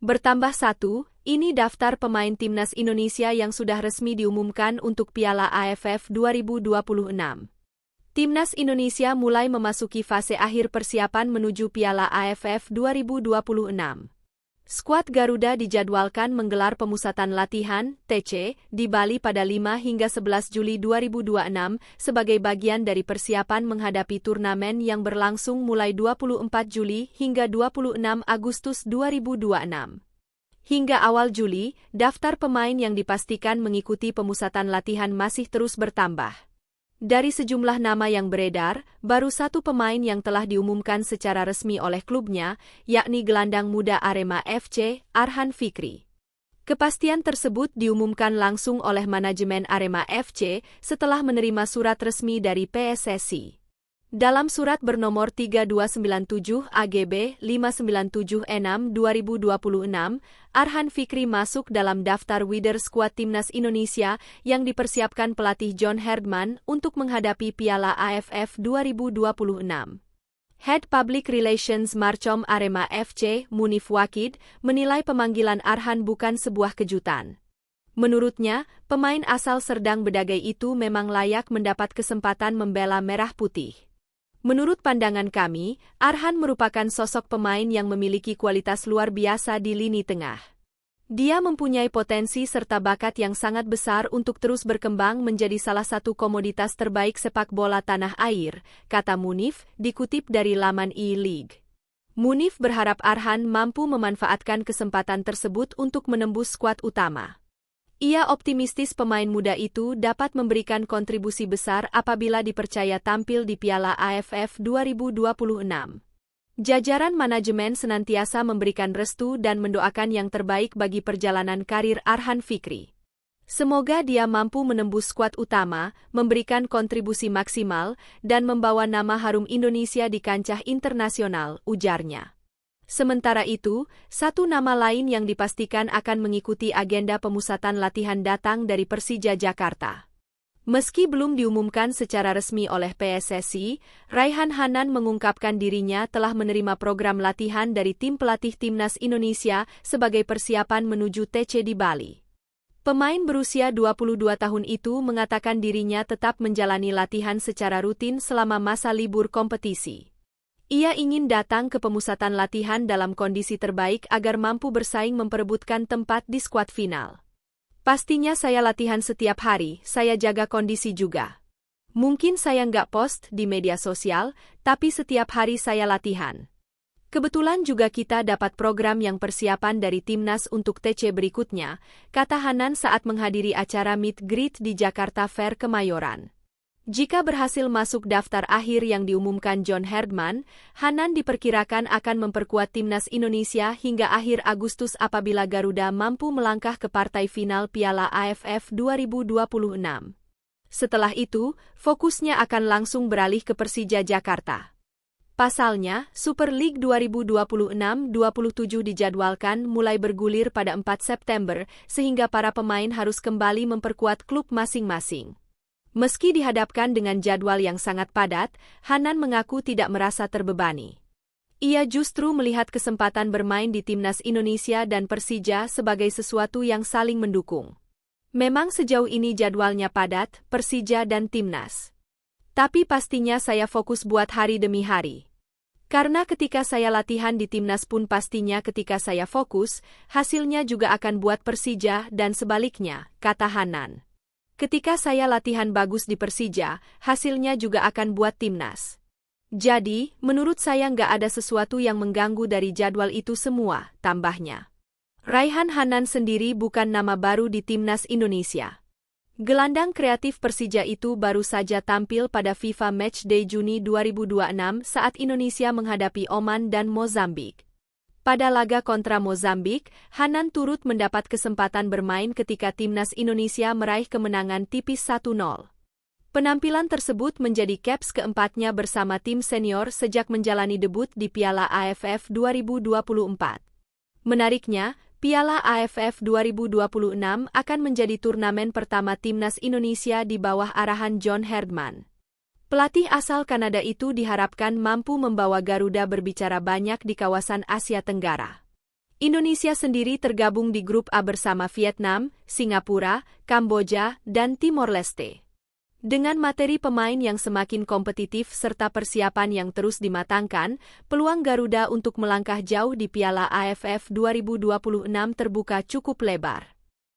Bertambah satu, ini daftar pemain timnas Indonesia yang sudah resmi diumumkan untuk Piala AFF 2026. Timnas Indonesia mulai memasuki fase akhir persiapan menuju Piala AFF 2026. Skuad Garuda dijadwalkan menggelar pemusatan latihan (TC) di Bali pada 5 hingga 11 Juli 2026 sebagai bagian dari persiapan menghadapi turnamen yang berlangsung mulai 24 Juli hingga 26 Agustus 2026. Hingga awal Juli, daftar pemain yang dipastikan mengikuti pemusatan latihan masih terus bertambah. Dari sejumlah nama yang beredar, baru satu pemain yang telah diumumkan secara resmi oleh klubnya, yakni gelandang muda Arema FC, Arhan Fikri. Kepastian tersebut diumumkan langsung oleh manajemen Arema FC setelah menerima surat resmi dari PSSI. Dalam surat bernomor 3297 AGB 597 E6 2026, Arhan Fikri masuk dalam daftar Wider skuad Timnas Indonesia yang dipersiapkan pelatih John Herdman untuk menghadapi Piala AFF 2026. Head Public Relations Marcom Arema FC, Munif Wakid, menilai pemanggilan Arhan bukan sebuah kejutan. Menurutnya, pemain asal Serdang Bedagai itu memang layak mendapat kesempatan membela Merah Putih. Menurut pandangan kami, Arhan merupakan sosok pemain yang memiliki kualitas luar biasa di lini tengah. Dia mempunyai potensi serta bakat yang sangat besar untuk terus berkembang menjadi salah satu komoditas terbaik sepak bola tanah air, kata Munif, dikutip dari laman E-League. Munif berharap Arhan mampu memanfaatkan kesempatan tersebut untuk menembus skuad utama. Ia optimistis pemain muda itu dapat memberikan kontribusi besar apabila dipercaya tampil di Piala AFF 2026. Jajaran manajemen senantiasa memberikan restu dan mendoakan yang terbaik bagi perjalanan karir Arhan Fikri. Semoga dia mampu menembus skuad utama, memberikan kontribusi maksimal, dan membawa nama harum Indonesia di kancah internasional, ujarnya. Sementara itu, satu nama lain yang dipastikan akan mengikuti agenda pemusatan latihan datang dari Persija Jakarta. Meski belum diumumkan secara resmi oleh PSSI, Raihan Hanan mengungkapkan dirinya telah menerima program latihan dari tim pelatih Timnas Indonesia sebagai persiapan menuju TC di Bali. Pemain berusia 22 tahun itu mengatakan dirinya tetap menjalani latihan secara rutin selama masa libur kompetisi. Ia ingin datang ke pemusatan latihan dalam kondisi terbaik agar mampu bersaing memperebutkan tempat di skuad final. Pastinya saya latihan setiap hari, saya jaga kondisi juga. Mungkin saya nggak post di media sosial, tapi setiap hari saya latihan. Kebetulan juga kita dapat program yang persiapan dari Timnas untuk TC berikutnya, kata Hanan saat menghadiri acara Meet Greet di Jakarta Fair Kemayoran. Jika berhasil masuk daftar akhir yang diumumkan John Herdman, Hanan diperkirakan akan memperkuat Timnas Indonesia hingga akhir Agustus apabila Garuda mampu melangkah ke partai final Piala AFF 2026. Setelah itu, fokusnya akan langsung beralih ke Persija Jakarta. Pasalnya, Super League 2026-27 dijadwalkan mulai bergulir pada 4 September, sehingga para pemain harus kembali memperkuat klub masing-masing. Meski dihadapkan dengan jadwal yang sangat padat, Hanan mengaku tidak merasa terbebani. Ia justru melihat kesempatan bermain di Timnas Indonesia dan Persija sebagai sesuatu yang saling mendukung. Memang sejauh ini jadwalnya padat, Persija dan Timnas. Tapi pastinya saya fokus buat hari demi hari. Karena ketika saya latihan di Timnas pun pastinya ketika saya fokus, hasilnya juga akan buat Persija dan sebaliknya, kata Hanan. Ketika saya latihan bagus di Persija, hasilnya juga akan buat Timnas. Jadi, menurut saya nggak ada sesuatu yang mengganggu dari jadwal itu semua, tambahnya. Raihan Hanan sendiri bukan nama baru di Timnas Indonesia. Gelandang kreatif Persija itu baru saja tampil pada FIFA Matchday Juni 2026 saat Indonesia menghadapi Oman dan Mozambik. Pada laga kontra Mozambik, Hanan turut mendapat kesempatan bermain ketika Timnas Indonesia meraih kemenangan tipis 1-0. Penampilan tersebut menjadi caps keempatnya bersama tim senior sejak menjalani debut di Piala AFF 2024. Menariknya, Piala AFF 2026 akan menjadi turnamen pertama Timnas Indonesia di bawah arahan John Herdman. Pelatih asal Kanada itu diharapkan mampu membawa Garuda berbicara banyak di kawasan Asia Tenggara. Indonesia sendiri tergabung di grup A bersama Vietnam, Singapura, Kamboja, dan Timor Leste. Dengan materi pemain yang semakin kompetitif serta persiapan yang terus dimatangkan, peluang Garuda untuk melangkah jauh di Piala AFF 2026 terbuka cukup lebar.